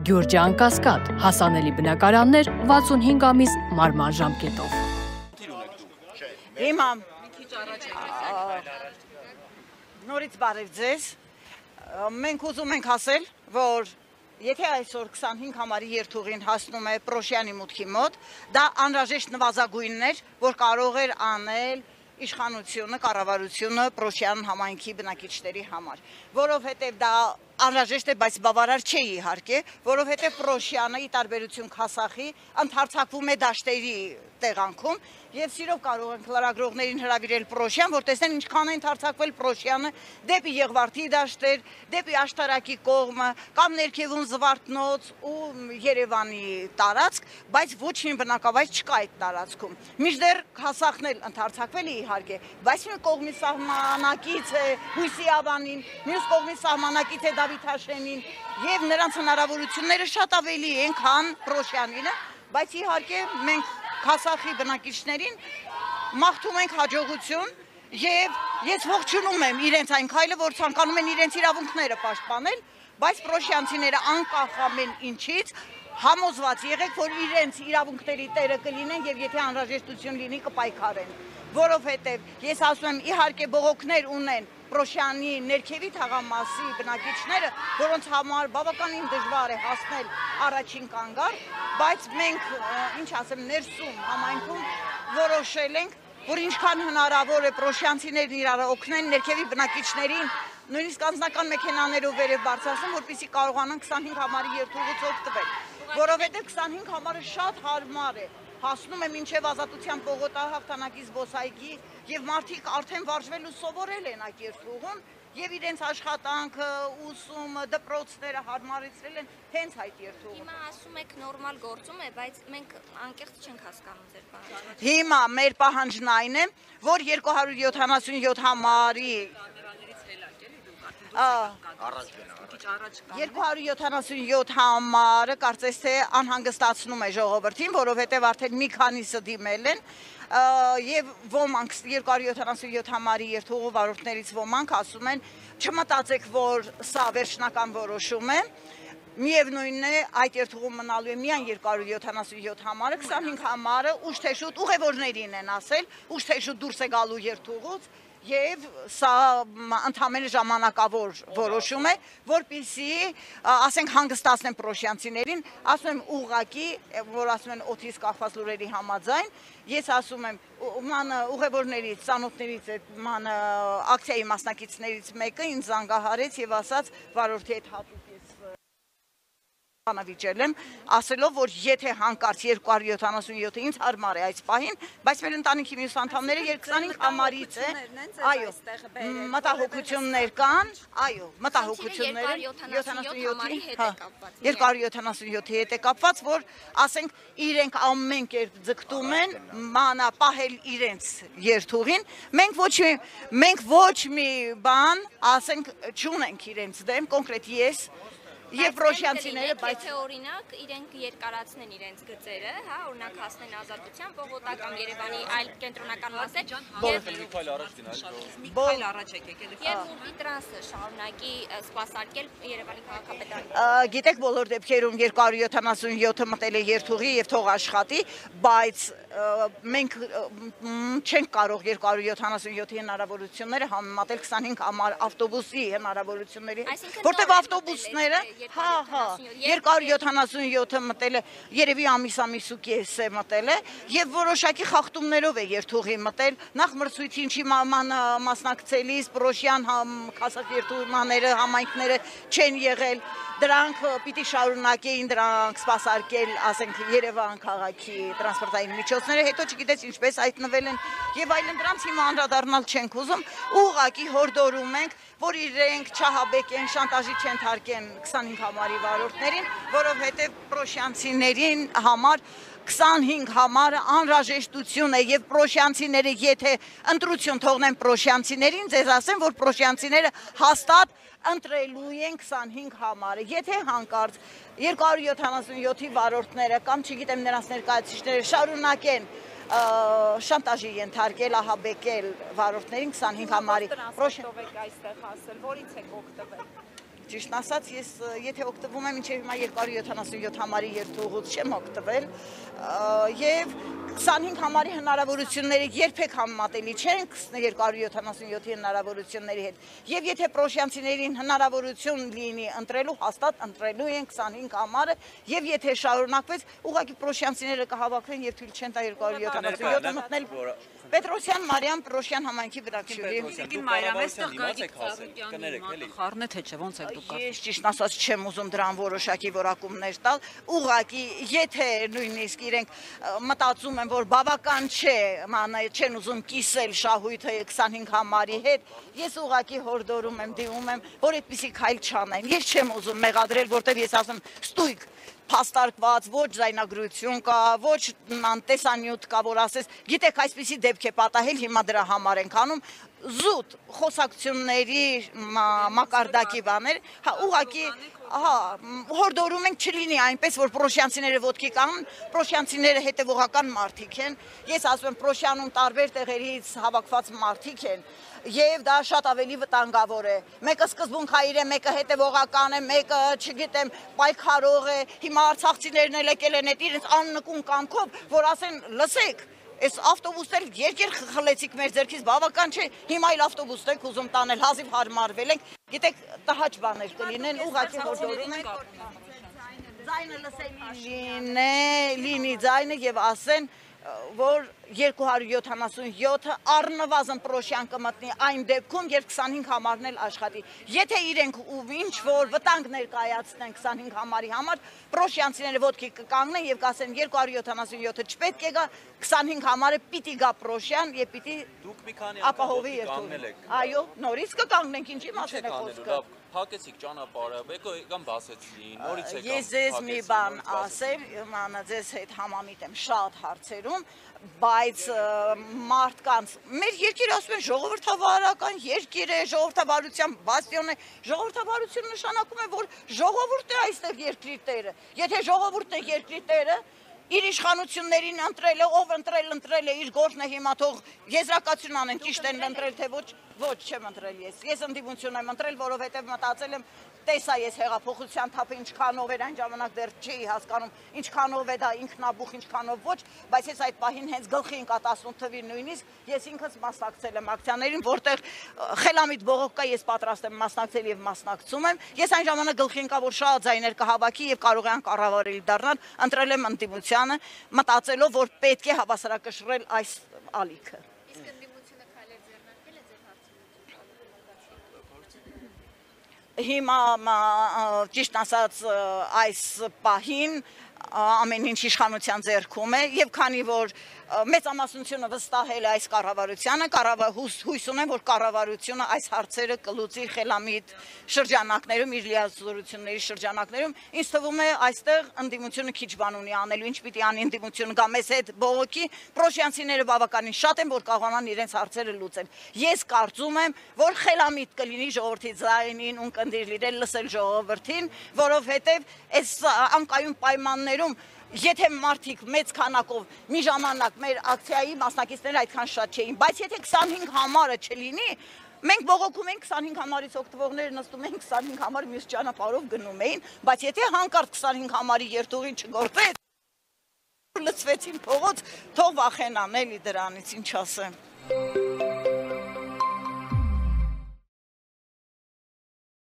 Գյուրջան Կասկադ, հասանելի բնակարաններ 65 ամիս մարման ժամկետով։ Հիմա նորից բարև ձեզ, մենք ուզում ենք ասել, որ եթե այսօր 25 համարի երթուղին հասնում է Պրոշյանի մուտքի մոտ, դա անհրաժեշտ նվազագույնն էր, որ կարող էր անել իշխանությունը, կառավարությունը Պրոշյան համայնքի բնակիչների համար, որովհետև դա անհրաժեշտ է, բայց բավարար չէ իհարկե, որովհետև Պրոշյանը ի տարբերություն Քասախի ընդարձակվում է դաշտերի տեղանքում եւ սիրով կարող ենք լրագրողներին հրավիրել Պրոշյան, որ տեսնեն ինչքան է ընդարձակվել Պրոշյանը դեպի Եղվարդի դաշտեր, դեպի Աշտարակի կողմը, կամ ներքևում Զվարթնոց ու Երևանի տարածք, բայց ոչինչ բնակավայր չկա այդ տարածքում։ Մինչդեռ Քասախն էլ ընդարձակվել է իհարկե, բայց մի կողմի սահմանակից է Հույսի Ավանին, մյուս կողմի սահմանակից է Դավիթաշենին եւ նրանց հնարավորությունները շատ ավելի են, քան Պրոշյանինը, բայց իհարկե մենք Քասախի բնակիչներին մաղթում ենք հաջողություն եւ ես ողջունում եմ իրենց այն քայլը, որ ցանկանում են իրենց իրավունքները պաշտպանել, բայց պրոշյանցիները անկախ ամեն ինչից համոզված եղեք, որ իրենց իրավունքների տերը կլինեն եւ եթե անհրաժեշտություն լինի կպայքարեն, որովհետեւ ես ասում եմ իհարկե բողոքներ ունեն Պրոշյանի ներքևի թաղամասի բնակիչները, որոնց համար բավականին դժվար է հասնել առաջին կանգառ, բայց մենք, ինչ ասեմ, ներսում համայնքում որոշել ենք, որ ինչքան հնարավոր է պրոշյանցիներն իրար օգնեն ներքևի բնակիչներին, նույնիսկ անձնական մեքենաներով վերև բարձրացնեն, որպեսզի կարողանան 25 համարի երթուղուց օգտվել, որովհետև 25 համարը շատ հարմար է, հասնում է մինչև Ազատության պողոտահավտանակի զբոսայգի եւ մարդիկ արդեն վարժվել ու սովորել են այդ երթուղուն եւ իրենց աշխատանքը, ուսումը, դպրոցները հարմարեցրել են հենց այդ երթուղում։ Հիմա ասում եք նորմալ գործում է, բայց մենք անկեղծ չենք հասկանում ձեր պահանջը։ Հիմա մեր պահանջն այն է, որ 277 համարի 277 համարը կարծես թե անհանգստացնում է ժողովրդին, որովհետև արդեն մի քանիսը դիմել են եւ ոմանք 277 համարի երթուղու վարորդներից ոմանք ասում են չմտածեք, որ սա վերջնական որոշում է, միևնույնն է այդ երթուղում մնալու է միայն 277 համարը, 25 համարը ուշ թե շուտ ուղևորներին են ասել, ուշ թե շուտ դուրս է գալու երթուղուց եւ սա ընդհանրապես ժամանակավոր որոշում է, որպեսզի ասենք հանգստացնեն պրոշյանցիներին, ասում եմ ուղղակի, որ ասում են օդից կախված լուրերի համաձայն, ես ասում եմ ուղևորներից, ծանոթներից այդ ակցիայի մասնակիցներից մեկը ինձ զանգահարեց եւ ասաց վարորդի հետ հատուկ անավիճել եմ, ասելով, որ եթե հանկարծ 277-ը ինձ հարմար է այս պահին, բայց մեր ընտանիքի մյուս անդամները 25 համարից է, այո, մտահոգություններ կան, այո, մտահոգությունները 277-ի հետ է կապված, որ ասենք իրենք ամեն կերպ ձգտում են պահել իրենց երթուղին, մենք ոչ մի բան, ասենք, չունենք իրենց դեմ, կոնկրետ ես, Եվ պրոշյանցիները, բայց եթե օրինակ իրենք երկարացնեն իրենց գծերը, հա, օրինակ հասնեն Ազատության պողոտա կամ Երևանի այլ կենտրոնական մասեր, եւ մի քայլ առաջ եկել եւ ուղի տրանսը շարունակի սպասարկել Երևանի քաղաքապետարանը։ Գիտեք, բոլոր դեպքերում 277-ը մտել է երթուղի եւ թող աշխատի, բայց մենք չենք կարող 277-ի հնարավորությունները համեմատել 25 համար ավտոբուսի հնարավորությունների, որտեղ ավտոբուսները 277-ը մտել է, երևի ամիս ու կես է մտել է եւ որոշակի խախտումներով է երթուղի մտել, նախ մրցույթին չի մասնակցելիս Պրոշյան Քասախ երթուղաները, համայնքները չեն եղել, դրանք պիտի շարունակեին դրանք սպասարկել, ասենք Երևան քաղաքի տրանսպորտային միջոցները, հետո չգիտես ինչպես հայտնվել են եւ այլն, դրանց հիմա անդրադառնալ չենք ուզում, ուղղակի հորդորում ենք, որ իրենք չհաբեկեն, շանտաժի չընթարկեն 25 համարի վարորդներին, որովհետեւ պրոշյանցիներին համար 25 համարը անհրաժեշտություն է եւ պրոշյանցիները եթե ընտրություն թողնեն պրոշյանցիներին, ձեզ ասեմ, որ պրոշյանցիները հաստատ ընտրելու են 25 համարը, եթե հանկարծ 277-ի վարորդները կամ չգիտեմ նրանց ներկայացուցիչները շարունակեն շանտաժի ենթարկել, ահաբեկել վարորդներին 25 համարի։ Տրանսպորտով եք այստեղ հասել, որից եք օգտվել։ Ճիշտ ասած, ես եթե օգտվում եմ մինչև հիմա 277 համարի երթուղուց չեմ օգտվել եւ 25 համարի հնարավորությունները երբեք համեմատելի չեն 277-ի հնարավորությունների հետ։ Եվ եթե պրոշյանցիներին հնարավորություն լինի ընտրելու, հաստատ ընտրելու են 25 համարը եւ եթե շարունակվեց, ուղղակի պրոշյանցիները կհավաքվեն եւ թույլ չեն տա 277-ը մտնել Պետրոսյան Մարիամ Պրոշյան համայնքի բնակչուհի։ Տիկին Մարիամ, այստեղ Գագիկ Ծառուկյանի մատախառն է թե չէ, ոնց եք դուք։ Ես ճիշտ ասած չեմ ուզում դրան որոշակի որակումներ տալ, ուղղակի եթե նույնիսկ իրենք մտածում են, որ բավական չէ, չեն ուզում կիսել շահույթը 25 համարի հետ, ես ուղղակի հորդորում եմ, դիմում եմ, որ այդպիսի քայլ չանեն։ Ես չեմ ուզում մեղադրել, որտեղ ես ասում ստույգ փաստարկված, ոչ զայնագրություն կա, ոչ տեսանյութ կա, որ ասես, գիտեք, այսպիսի դեպք է պատահել, հիմա դրա համար ենք անում, զուտ խոսակցությունների մակարդակի բաներ, ուղղակի հորդորում ենք չլինի այնպես, որ պրոշյանցիները ոտքի կան, պրոշյանցիները հետևողական մարդիկ են, ես ասում եմ, պրոշյանում տարբեր տեղերից հավաքված մարդիկ են, եւ դա շատ ավելի վտանգավոր է։ Մեկը սկզբունքայիր է, մեկը հետևողական է, մեկը, չգիտեմ, պայքարող է։ Հիմա արցախցիներն էլ եկել են այդ իրենց աննկուն կամքով, որ ասեն, լսեք, այս ավտոբուսն էլ երկեր խլեցիք մեր ձեռքից, բավական չէ, հիմա էլ ավտոբուսն եք ուզում տանել, հազիվ հարմարվել ենք։ Գիտեք, տհաճ բաներ կլինեն, ուղղակի հորդորում ենք ձայնը լսելի լինի ձայնը եւ ասեն որ 277-ը առնվազն պրոշյան կմտնի այն դեպքում, երբ 25 համարն էլ աշխատի։ Եթե իրենք ինչ որ վտանգ ներկայացնեն 25 համարի համար, պրոշյանցիները ոտքի կկանգնեն եւ կասեն 277-ը չպետք է գա, 25 համարը պիտի գա պրոշյան եւ պիտի ապահովի երթուղին։ Այո, նորից կկանգնենք, ինչի մասին է խոսքը։ Փակեցիք ճանապարհը, եկան բասեցին, նորից եկան։ Ես ձեզ մի բան ասեմ, ձեզ հետ համամիտ եմ շատ հարցերում, բայց մարդկանց, մեր երկիրը ասում են ժողովրդավարական երկիր է, ժողովրդավարության բաստիոն է, ժողովրդավարություն նշանակում է, որ ժողովուրդն է այստեղ երկրի տերը, եթե ժողովուրդն է երկրի տերը, իր իշխանություններին ընտրել է, ով ընտրել է, իր գործն է հիմա թող եզրակացություն անեն, ճիշտ են ընտրել, թե ոչ չեմ ընտրել ես ընդդիմություն եմ ընտրել, որովհետև մտածել եմ, տեսա ես հեղափոխության թափը ինչքանով էր այն ժամանակ դեռ չէի հասկանում, ինչքանով է դա ինքնաբուխ, ինչքանով ոչ, բայց ես այդ պահին հենց գլխի ընկա 18 թվին նույնիսկ ես ինքս մասնակցել եմ ակցիաներին, որտեղ խելամիտ բողոք կա, ես պատրաստ եմ մասնակցել եւ մասնակցում եմ, ես այն ժամանակ գլխի ընկա, որ շատ ձայներ կհավաքի եւ կարող են կառավարել դառնալ, ընտրել եմ ընդդիմությանը, մտածելով, որ պետք է հավասարակշռել այս ալիքը։ Հիմա ճիշտ ասած այս պահին ամեն ինչ իշխանության ձեռքում է եւ քանի որ մեծամասնությունը վստահել է այս կառավարությանը, հույս ունեմ, որ կառավարությունը այս հարցերը կլուծի խելամիտ շրջանակներում, իր լիազորությունների շրջանակներում, ինձ թվում է այստեղ ընդդիմությունը քիչ բան ունի անելու, ինչ պիտի անի ընդդիմությունը գա մեզ հետ բողոքի, պրոշյանցիները բավականին շատ են, որ կարողանան իրենց հարցերը լուծել։ Ես կարծում եմ, որ խելամիտ կլինի ժողովրդի ձայնին ունկնդիր լինել, լսել ժողովրդին, որովհետև այս անկայուն պայմաններում Եթե մարդիկ մեծ քանակով մի ժամանակ մեր ակցիայի մասնակիցները այդքան շատ չէին, բայց եթե 25 համարը չլինի, մենք բողոքում ենք 25 համարից օգտվողները նստում են 25 համար մյուս ճանապարհով գնում էին, բայց եթե հանկարծ 25 համարի երթուղին չգործեց, լցվեցին փողոց, թող վախենան էլի դրանից, ինչ ասեմ։